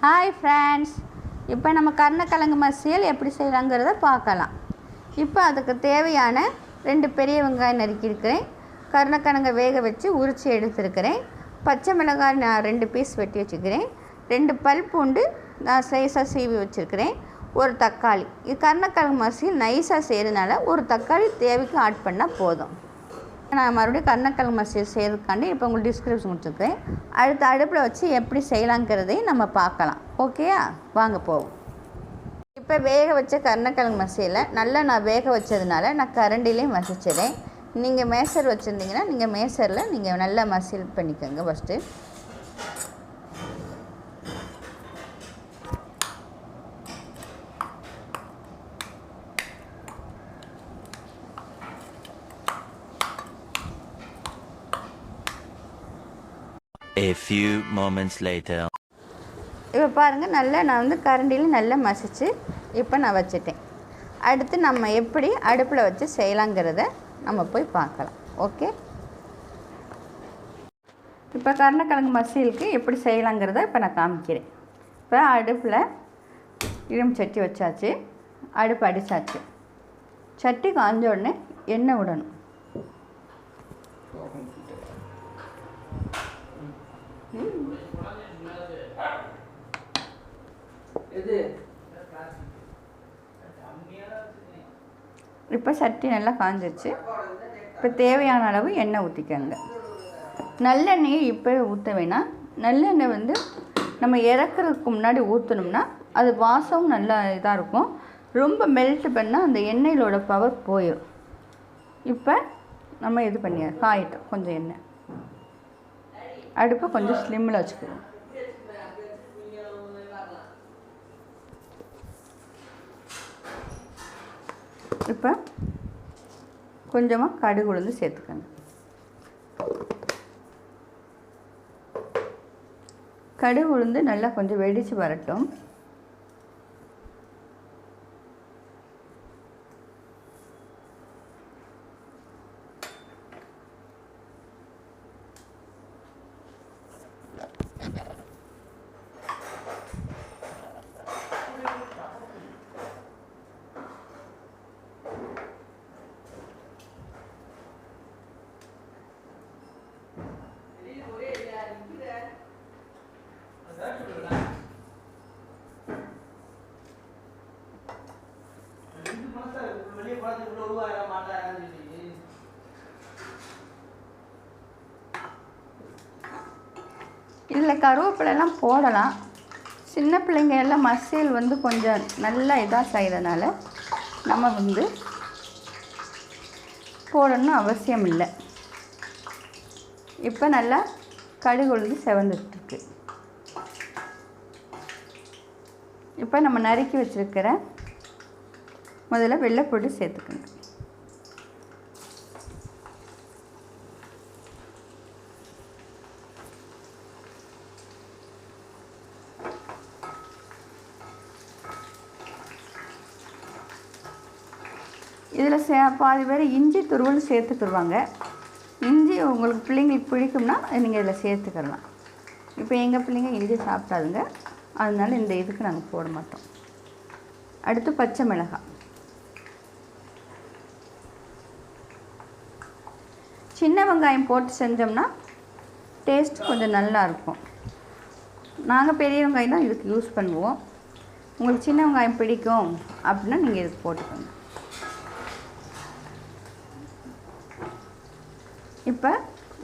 Hi friends, இப்போ நம்ம கருணக்கிழங்கு மசியல் எப்படி செய்யலாங்கிறத பார்க்கலாம். இப்போ அதுக்கு தேவையான 2 பெரிய வெங்காயம் நறுக்கியிருக்கிறேன். கருணக்கிழங்கை வேக வச்சு உரித்து எடுத்துருக்கிறேன். பச்சை மிளகாய் நான் 2 பீஸ் வெட்டி வச்சுக்கிறேன். 2 பல் பூண்டு நான் ஸ்லைஸாக சீவி வச்சுருக்கிறேன். ஒரு தக்காளி. இது கருணக்கிழங்கு மசியல் நைஸாக செய்கிறதுனால ஒரு தக்காளி தேவைக்கு ஆட் பண்ணால் போதும். நான் மறுபடியும் கருணக்கிழங்கு மசியல் செய்கிறதுக்காண்டி இப்போ உங்களுக்கு டிஸ்கிரிப்ஷன் கொடுத்துருக்கேன். அடுத்த அடுப்பில் வச்சு எப்படி செய்யலாங்கிறதையும் நம்ம பார்க்கலாம். ஓகேயா, வாங்க போவோம். இப்போ வேக வச்ச கருணக்கிழங்கு மசியலை நல்லா நான் வேக வச்சதுனால நான் கரண்டிலையும் மசிச்சிடேன். நீங்கள் மேசர் வச்சுருந்தீங்கன்னா நீங்கள் மேசரில் நீங்கள் நல்லா மசியல் பண்ணிக்கோங்க. First A few moments later. இப்போ பாருங்கள், நல்லா நான் வந்து கரண்டியில் நல்லா மசித்து இப்போ நான் வச்சுட்டேன். அடுத்து நம்ம எப்படி அடுப்பில் வச்சு செய்யலாங்கிறத நம்ம போய் பார்க்கலாம். ஓகே, இப்போ கருணக்கிழங்கு மசியலுக்கு எப்படி செய்யலாங்கிறத இப்போ நான் காமிக்கிறேன். இப்போ அடுப்பில் இரும்பு சட்டி வச்சாச்சு, அடுப்பு அடித்தாச்சு. சட்டி காஞ்ச உடனே எண்ணெய் விடணும். இப்போ சட்டி நல்லா காஞ்சிருச்சு. இப்போ தேவையான அளவு எண்ணெய் ஊற்றிக்கோங்க. நல்லெண்ணெயை இப்போ ஊற்ற வேணாம். நல்லெண்ணெய் வந்து நம்ம இறக்குறதுக்கு முன்னாடி ஊற்றணும்னா அது வாசமும் நல்லா இதாக இருக்கும். ரொம்ப மெல்ட் பண்ணால் அந்த எண்ணெயிலோட பவர் போயிடும். இப்போ நம்ம இது பண்ணி காயிட்டோம். கொஞ்சம் எண்ணெய் அடுப்பை கொஞ்சம் ஸ்லிம்மில் வச்சுக்குவோம். இப்போ கொஞ்சமாக கடுகு உளுந்து சேர்த்துக்கோங்க. கடுகு உளுந்து நல்லா கொஞ்சம் வெடித்து வரட்டும். இதில் கருவேப்பிலைலாம் போடலாம். சின்ன பிள்ளைங்க எல்லாம் மசியல் வந்து கொஞ்சம் நல்லா இதாக செய்கிறதுனால நம்ம வந்து போடணும்னு அவசியம் இல்லை. இப்போ நல்லா கடுகு உளுந்து செவந்துட்டுருக்கு. இப்போ நம்ம நறுக்கி வச்சுருக்கிற முதல்ல வெள்ளைப்பூடு சேர்த்துக்கோங்க. இதில் பாதி பேர் இஞ்சி துருவல் சேர்த்துக்கிடுவாங்க. இஞ்சி உங்களுக்கு பிள்ளைங்களுக்கு பிடிக்கும்னா நீங்கள் இதில் சேர்த்துக்கலாம். இப்போ எங்கள் பிள்ளைங்க இஞ்சி சாப்பிடாதுங்க, அதனால இந்த இதுக்கு நாங்கள் போட மாட்டோம். அடுத்து பச்சை மிளகாய். சின்ன வெங்காயம் போட்டு செஞ்சோம்னா டேஸ்ட் கொஞ்சம் நல்லாயிருக்கும். நாங்கள் பெரிய வெங்காயம் தான் இதுக்கு யூஸ் பண்ணுவோம். உங்களுக்கு சின்ன வெங்காயம் பிடிக்கும் அப்படின்னா நீங்கள் இதுக்கு போட்டுக்கோங்க. இப்போ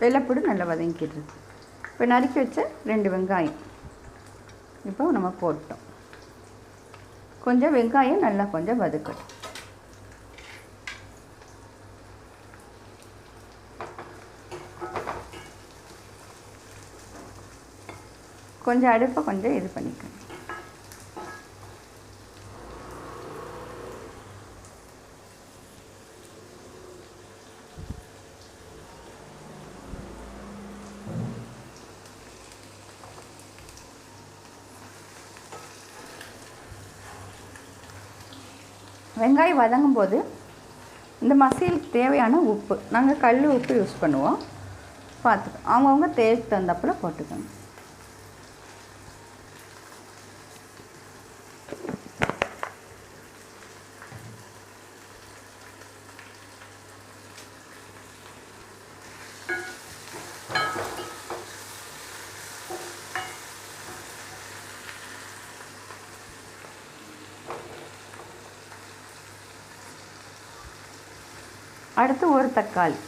வெள்ளைப்பூடு நல்லா வதங்கிடுது. இப்போ நறுக்கி வச்ச 2 வெங்காயம் இப்போ நம்ம போட்டோம். கொஞ்சம் வெங்காயம் நல்லா கொஞ்சம் வதக்கணும். கொஞ்சம் அடுப்பை கொஞ்சம் இது பண்ணிக்கணும். வெங்காயம் வதங்கும் போது இந்த மசியலுக்கு தேவையான உப்பு நாங்கள் கல் உப்பு யூஸ் பண்ணுவோம். பார்த்துக்கோ, அவங்கவுங்க தேவைக்கு தகுந்தாப்புல போட்டுக்கோங்க. அடுத்து ஒரு தக்காளி,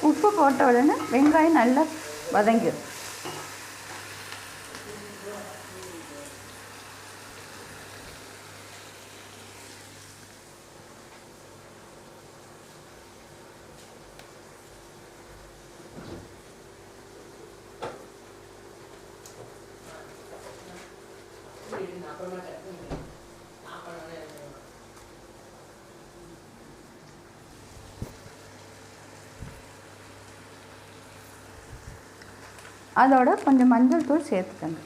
உப்பு போட்ட உடனே வெங்காயம் நல்லா வதங்கிடும். அதோட கொஞ்சம் மஞ்சள் தூள் சேர்த்துக்கங்க.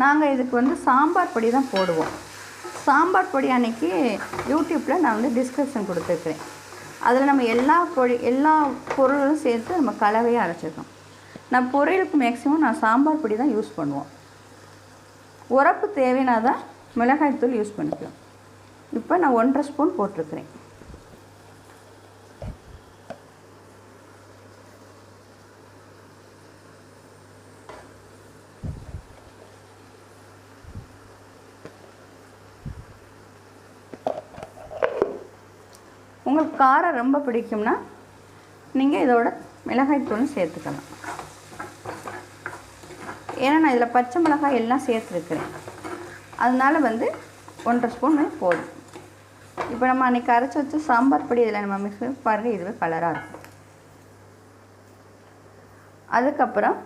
நாங்கள் இதுக்கு சாம்பார் பொடி தான் போடுவோம். சாம்பார் பொடி அன்றைக்கி யூடியூப்பில் நான் டிஸ்கிரிப்ஷன் கொடுத்துருக்குறேன். அதில் நம்ம எல்லா பொருளும் சேர்த்து நம்ம கலவையாக அரைச்சிருக்கோம். நான் பொரியலுக்கு மேக்ஸிமம் நான் சாம்பார் பொடி தான் யூஸ் பண்ணுவோம். உரப்பு தேவைன்னா தான் மிளகாய்த்தூள் யூஸ் பண்ணிக்குவோம். இப்போ நான் 1.5 ஸ்பூன் போட்டிருக்கிறேன். உங்களுக்கு காரம் ரொம்ப பிடிக்கும்னா நீங்கள் இதோட மிளகாய்த்தூளும் சேர்த்துக்கலாம். ஏன்னா நான் இதில் பச்சை மிளகாய் எல்லாம் சேர்த்துருக்கிறேன். அதனால் 1.5 ஸ்பூன் போதும். இப்போ நம்ம அன்றைக்கி அரைச்சி வச்சு சாம்பார் பொடி இதில் நம்ம மிக்ஸ் பண்ணி பாருங்கள், இதுவே கலராக இருக்கும். அதுக்கப்புறம்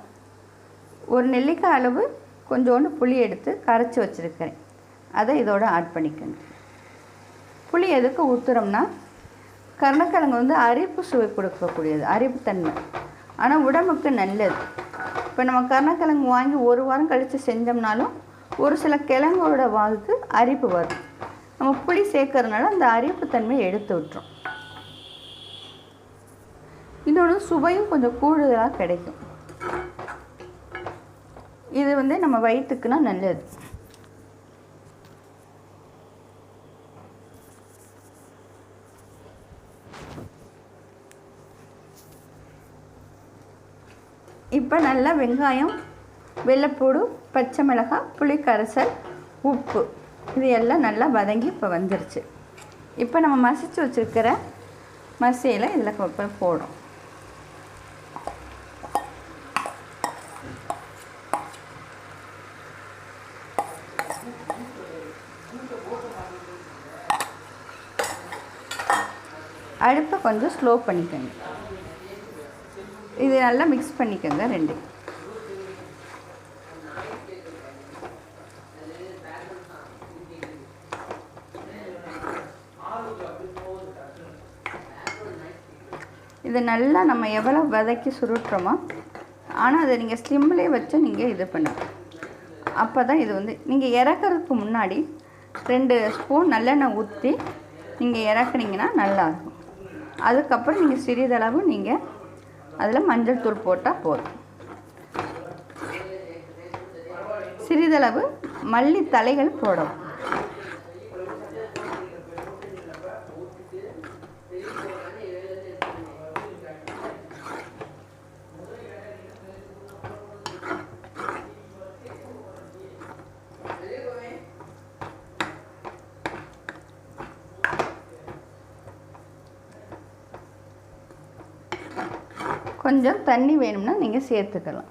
ஒரு நெல்லிக்காய் அளவு கொஞ்சோண்டு புளி எடுத்து கரைச்சி வச்சுருக்கிறேன். அதை இதோடு ஆட் பண்ணிக்கோங்க. புளி எதுக்கு ஊற்றுறோம்னா கருணக்கிழங்கு அரிப்பு சுவை கொடுக்கக்கூடியது, அரிப்புத்தன்மை. ஆனால் உடம்புக்கு நல்லது. இப்போ நம்ம கருணக்கிழங்கு வாங்கி 1 வாரம் கழித்து செஞ்சோம்னாலும் ஒரு சில கிழங்கோட வாழ்க்கு அரிப்பு வரும். நம்ம புளி சேர்க்கறதுனால அந்த அரிப்புத்தன்மையை எடுத்து விட்டுரும். இன்னொன்று சுவையும் கொஞ்சம் கூடுதலாக கிடைக்கும். இது நம்ம வயிற்றுக்குனா நல்லது. இப்போ நல்லா வெங்காயம், வெள்ளைப்பூடு, பச்சை மிளகாய், புளி கரைசல், உப்பு இது எல்லாம் நல்லா வதங்கி இப்போ வந்துருச்சு. இப்போ நம்ம மசிச்சு வச்சுருக்கிற மசியலை இதில் போடும். அடுப்பை கொஞ்சம் ஸ்லோ பண்ணிக்கோங்க. இது நல்லா மிக்ஸ் பண்ணிக்கோங்க ரெண்டு. இது நல்லா நம்ம எவ்வளோ வதக்கி சுருட்டுறோமோ, ஆனால் அதை நீங்கள் ஸ்லிம்லேயே வச்சு நீங்கள் இது பண்ணுங்க. அப்போ தான் இது நீங்கள் இறக்குறதுக்கு முன்னாடி 2 ஸ்பூன் நல்லெண்ணெய் ஊற்றி நீங்கள் இறக்குனீங்கன்னா நல்லாயிருக்கும். அதுக்கப்புறம் நீங்கள் சிறிதளவு நீங்கள் அதில் மஞ்சள் தூள் போட்டால் போதும். சிறிதளவு மல்லி தலைகள் போடவும். கொஞ்சம் தண்ணி வேணும்னா நீங்கள் சேர்த்துக்கலாம்.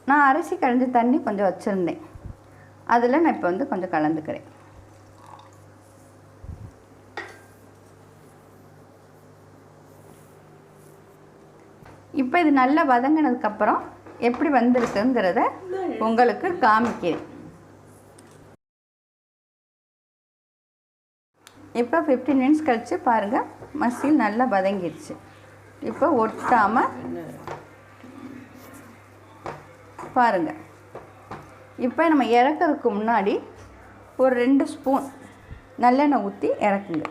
நான் அரிசி களைஞ்ச தண்ணி கொஞ்சம் வச்சுருந்தேன், அதில் நான் இப்போ கொஞ்சம் கலந்துக்கிறேன். இப்போ இது நல்லா வதங்கினதுக்கப்புறம் எப்படி வந்திருக்குங்கிறத உங்களுக்கு காமிக்கிறேன். இப்போ 15 மினிட்ஸ் கழித்து பாருங்கள், மசில் நல்லா வதங்கிடுச்சு. இப்போ ஒட்டாமல் பாருங்கள். இப்போ நம்ம இறக்கிறதுக்கு முன்னாடி ஒரு 2 ஸ்பூன் நல்லெண்ணெய் ஊற்றி இறக்குங்க.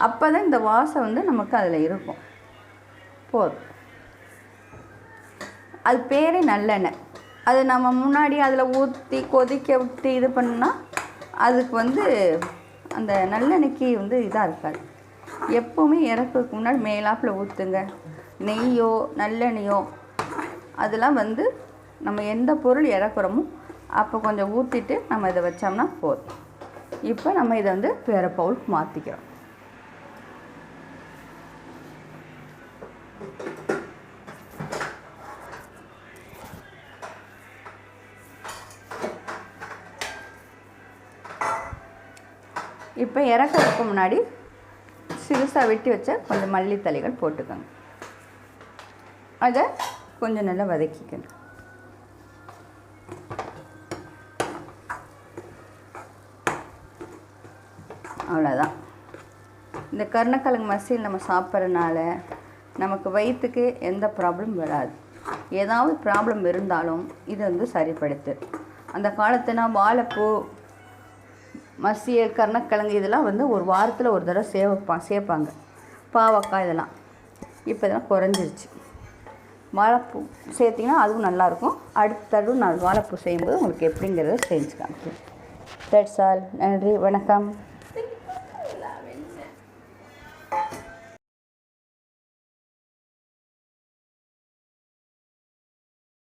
அப்போ தான் இந்த வாசம் வந்து நமக்கு அதில் இருக்கும். போதும். அது பேரே நல்லெண்ணெய். அது நம்ம முன்னாடி அதில் ஊற்றி கொதிக்க விட்டு இது பண்ணால் அதுக்கு வந்து அந்த நல்லெண்ணெய்க்கு வந்து இதாக இருக்காது. எப்போவுமே இறக்கிறதுக்கு முன்னாடி மேலாப்பில் ஊற்றுங்க. நெய்யோ நல்லெண்ணெயோ அதெல்லாம் வந்து நம்ம எந்த பொருள் இறக்குறோமோ அப்போ கொஞ்சம் ஊற்றிட்டு நம்ம இதை வச்சோம்னா போதும். இப்போ நம்ம இதை வந்து வேறு பவுலுக்கு மாற்றிக்கிறோம். இப்போ இறக்கிறதுக்கு முன்னாடி சிறுசாக வெட்டி வச்ச கொஞ்சம் மல்லித்தலைகள் போட்டுக்கோங்க. அதை கொஞ்சம் நல்லா வதக்கிக்கணும். அவ்வளோதான். இந்த கருணக்கிழங்கு மசியல் நம்ம சாப்பிட்றதுனால நமக்கு வயிற்றுக்கு எந்த ப்ராப்ளம் வராது. ஏதாவது ப்ராப்ளம் இருந்தாலும் இது வந்து சரிப்படுத்து. அந்த காலத்துனா வாழைப்பூ மசியல் கருணக்கிழங்கு இதெல்லாம் வந்து ஒரு வாரத்தில் ஒரு தடவை சேர்ப்பாங்க. பாவக்காய் இதெல்லாம் இப்போ இதெல்லாம் குறைஞ்சிருச்சு. வாழைப்பூ சேர்த்திங்கன்னா அதுவும் நல்லாயிருக்கும். அடுத்த தடவை நான் வாழைப்பூ செய்யும்போது உங்களுக்கு எப்படிங்கிறத செஞ்சு காமிக்கிறேன். That's all. நன்றி, வணக்கம்.